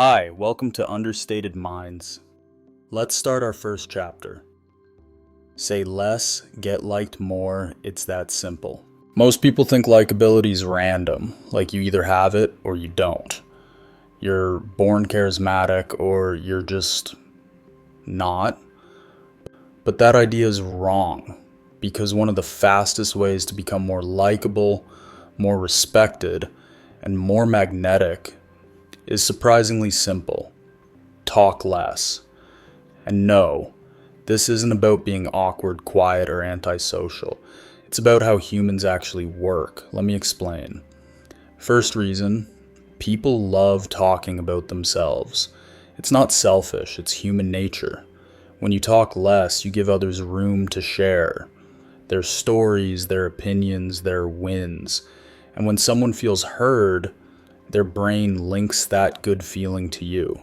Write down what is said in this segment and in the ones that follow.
Hi, welcome to Understated Minds. Let's start our first chapter. Say less, get liked more, it's that simple. Most people think likability is random, like you either have it or you don't. You're born charismatic or you're just not. But that idea is wrong, because one of the fastest ways to become more likable, more respected, and more magnetic is surprisingly simple. Talk less. And no, this isn't about being awkward, quiet, or antisocial. It's about how humans actually work. Let me explain. First reason, people love talking about themselves. It's not selfish, it's human nature. When you talk less, you give others room to share their stories, their opinions, their wins. And when someone feels heard, their brain links that good feeling to you.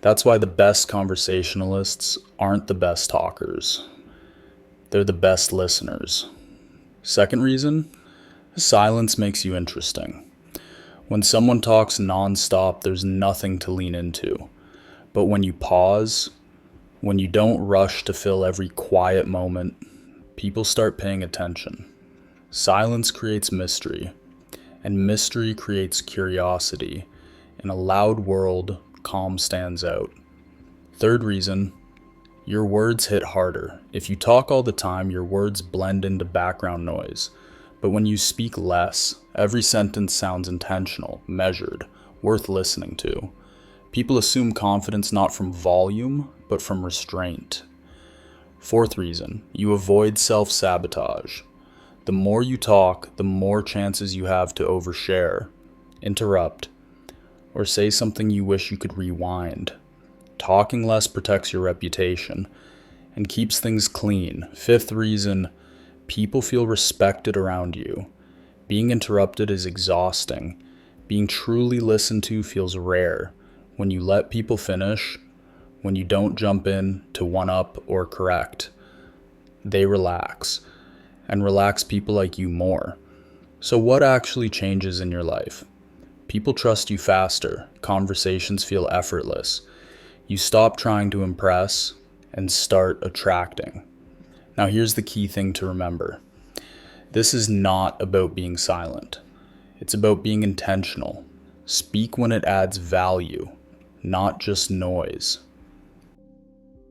That's why the best conversationalists aren't the best talkers. They're the best listeners. Second reason, silence makes you interesting. When someone talks nonstop, there's nothing to lean into. But when you pause, when you don't rush to fill every quiet moment, people start paying attention. Silence creates mystery. And mystery creates curiosity. In a loud world, calm stands out. Third reason, your words hit harder. If you talk all the time, your words blend into background noise. But when you speak less, every sentence sounds intentional, measured, worth listening to. People assume confidence not from volume, but from restraint. Fourth reason, you avoid self-sabotage. The more you talk, the more chances you have to overshare, interrupt, or say something you wish you could rewind. Talking less protects your reputation and keeps things clean. Fifth reason, people feel respected around you. Being interrupted is exhausting. Being truly listened to feels rare. When you let people finish, when you don't jump in to one-up or correct, they relax. And relax people like you more. So what actually changes in your life? People trust you faster. Conversations feel effortless. You stop trying to impress and start attracting. Now here's the key thing to remember. This is not about being silent. It's about being intentional. Speak when it adds value, not just noise.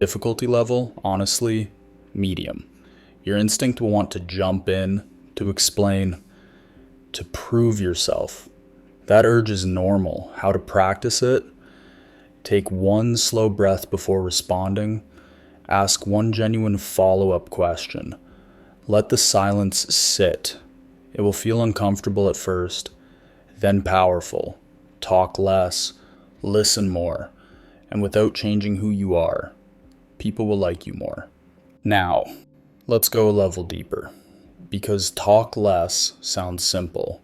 Difficulty level, honestly, medium. Your instinct will want to jump in, to explain, to prove yourself. That urge is normal. How to practice it? Take one slow breath before responding. Ask one genuine follow-up question. Let the silence sit. It will feel uncomfortable at first, then powerful. Talk less, listen more, and without changing who you are, people will like you more. Now, let's go a level deeper, because talk less sounds simple,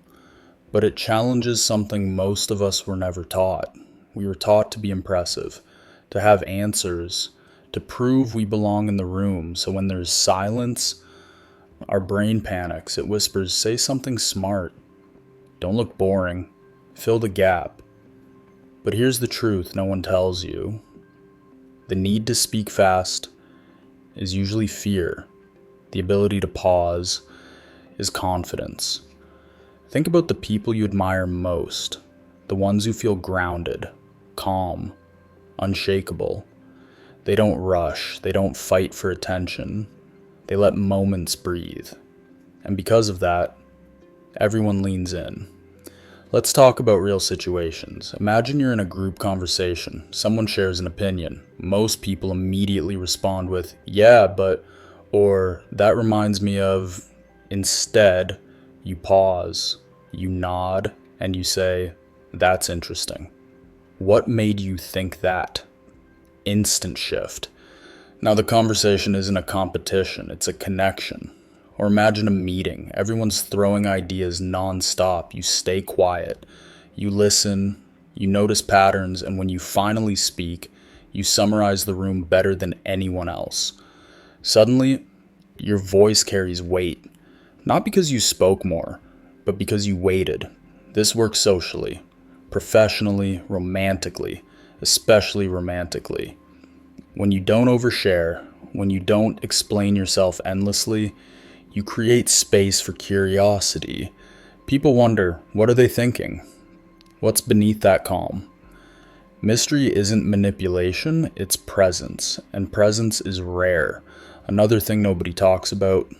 but it challenges something most of us were never taught. We were taught to be impressive, to have answers, to prove we belong in the room. So when there's silence, our brain panics. It whispers, say something smart. Don't look boring. Fill the gap. But here's the truth no one tells you. The need to speak fast is usually fear. The ability to pause is confidence. Think about the people you admire most, the ones who feel grounded, calm, unshakable. They don't rush, they don't fight for attention, they let moments breathe. And because of that, everyone leans in. Let's talk about real situations. Imagine you're in a group conversation, someone shares an opinion. Most people immediately respond with, yeah, but, or that reminds me of. Instead, you pause, you nod, and you say, that's interesting. What made you think that? Instant shift. Now the conversation isn't a competition, it's a connection. Or imagine a meeting. Everyone's throwing ideas non-stop. You stay quiet. You listen, you notice patterns, and when you finally speak, you summarize the room better than anyone else. Suddenly, your voice carries weight. Not because you spoke more, but because you waited. This works socially, professionally, romantically, especially romantically. When you don't overshare, when you don't explain yourself endlessly, you create space for curiosity. People wonder, what are they thinking? What's beneath that calm? Mystery isn't manipulation, it's presence, and presence is rare. Another thing nobody talks about.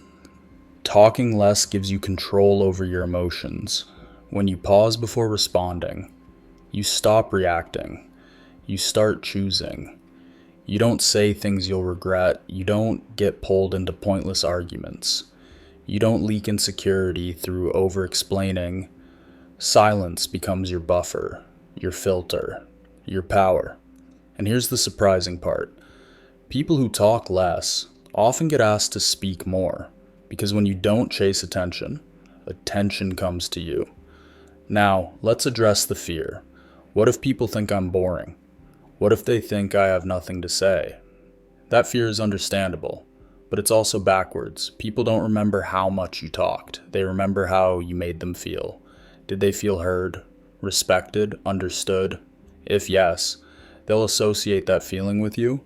Talking less gives you control over your emotions. When you pause before responding, you stop reacting. You start choosing. You don't say things you'll regret. You don't get pulled into pointless arguments. You don't leak insecurity through over-explaining. Silence becomes your buffer, your filter, your power. And here's the surprising part. People who talk less often get asked to speak more, because when you don't chase attention, attention comes to you. Now, let's address the fear. What if people think I'm boring? What if they think I have nothing to say? That fear is understandable, but it's also backwards. People don't remember how much you talked. They remember how you made them feel. Did they feel heard, respected, understood? If yes, they'll associate that feeling with you.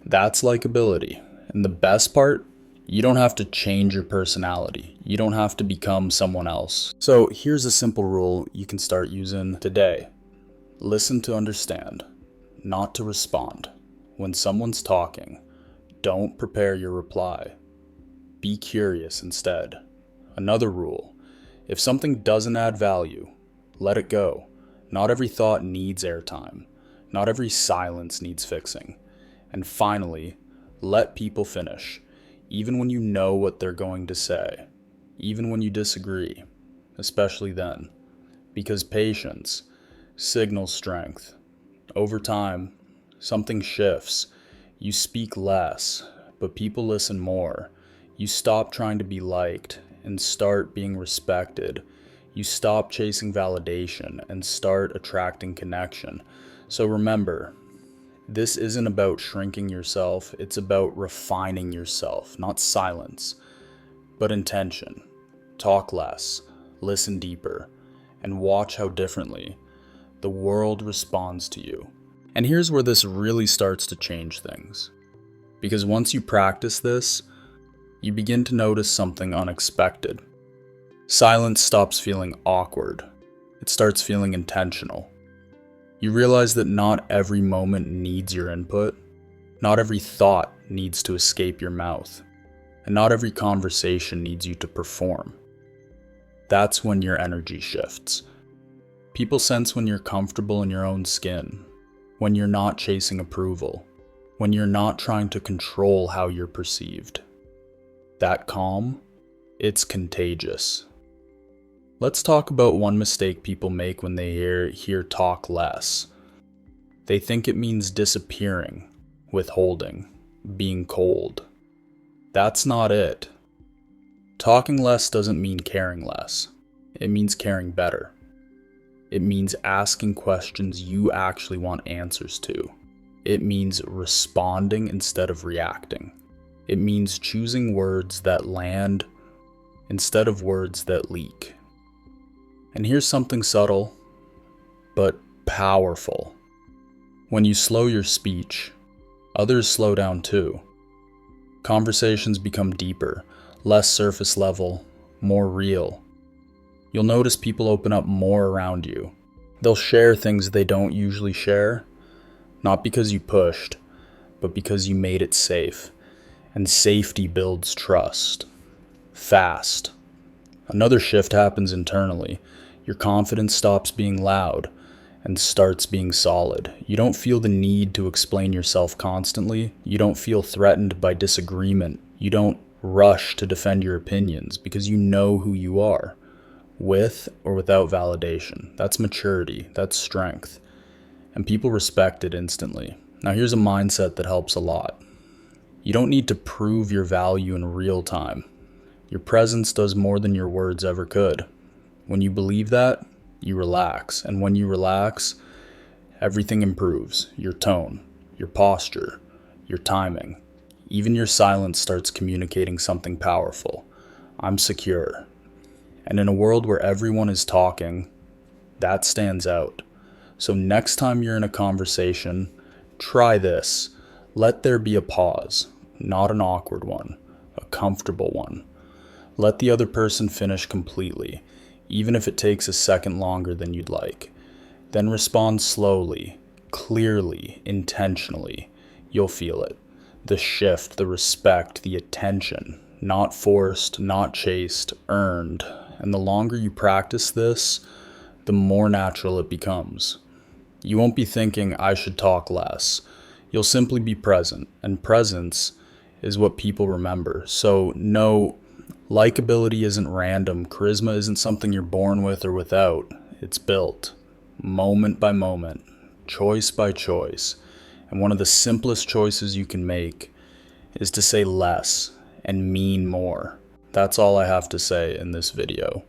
That's likability. And the best part, you don't have to change your personality. You don't have to become someone else. So here's a simple rule you can start using today. Listen to understand, not to respond. When someone's talking, don't prepare your reply. Be curious instead. Another rule, if something doesn't add value, let it go. Not every thought needs airtime. Not every silence needs fixing. And finally, let people finish, even when you know what they're going to say, even when you disagree, especially then. Because patience signals strength. Over time, something shifts. You speak less, but people listen more. You stop trying to be liked and start being respected. You stop chasing validation and start attracting connection. So remember, this isn't about shrinking yourself, it's about refining yourself, not silence, but intention. Talk less, listen deeper, and watch how differently the world responds to you. And here's where this really starts to change things. Because once you practice this, you begin to notice something unexpected. Silence stops feeling awkward. It starts feeling intentional. You realize that not every moment needs your input. Not every thought needs to escape your mouth. And not every conversation needs you to perform. That's when your energy shifts. People sense when you're comfortable in your own skin, when you're not chasing approval, when you're not trying to control how you're perceived. That calm, it's contagious. Let's talk about one mistake people make when they hear talk less. They think it means disappearing, withholding, being cold. That's not it. Talking less doesn't mean caring less. It means caring better. It means asking questions you actually want answers to. It means responding instead of reacting. It means choosing words that land instead of words that leak. And here's something subtle, but powerful. When you slow your speech, others slow down too. Conversations become deeper, less surface level, more real. You'll notice people open up more around you. They'll share things they don't usually share, not because you pushed, but because you made it safe. And safety builds trust. Fast. Another shift happens internally. Your confidence stops being loud and starts being solid. You don't feel the need to explain yourself constantly. You don't feel threatened by disagreement. You don't rush to defend your opinions because you know who you are, with or without validation. That's maturity. That's strength. And people respect it instantly. Now here's a mindset that helps a lot. You don't need to prove your value in real time. Your presence does more than your words ever could. When you believe that, you relax. And when you relax, everything improves. Your tone, your posture, your timing. Even your silence starts communicating something powerful. I'm secure. And in a world where everyone is talking, that stands out. So next time you're in a conversation, try this. Let there be a pause, not an awkward one, a comfortable one. Let the other person finish completely, even if it takes a second longer than you'd like. Then respond slowly, clearly, intentionally. You'll feel it. The shift, the respect, the attention. Not forced, not chased, earned. And the longer you practice this, the more natural it becomes. You won't be thinking, I should talk less. You'll simply be present, and presence is what people remember. So no, likability isn't random. Charisma isn't something you're born with or without. It's built, moment by moment, choice by choice. And one of the simplest choices you can make is to say less and mean more. That's all I have to say in this video.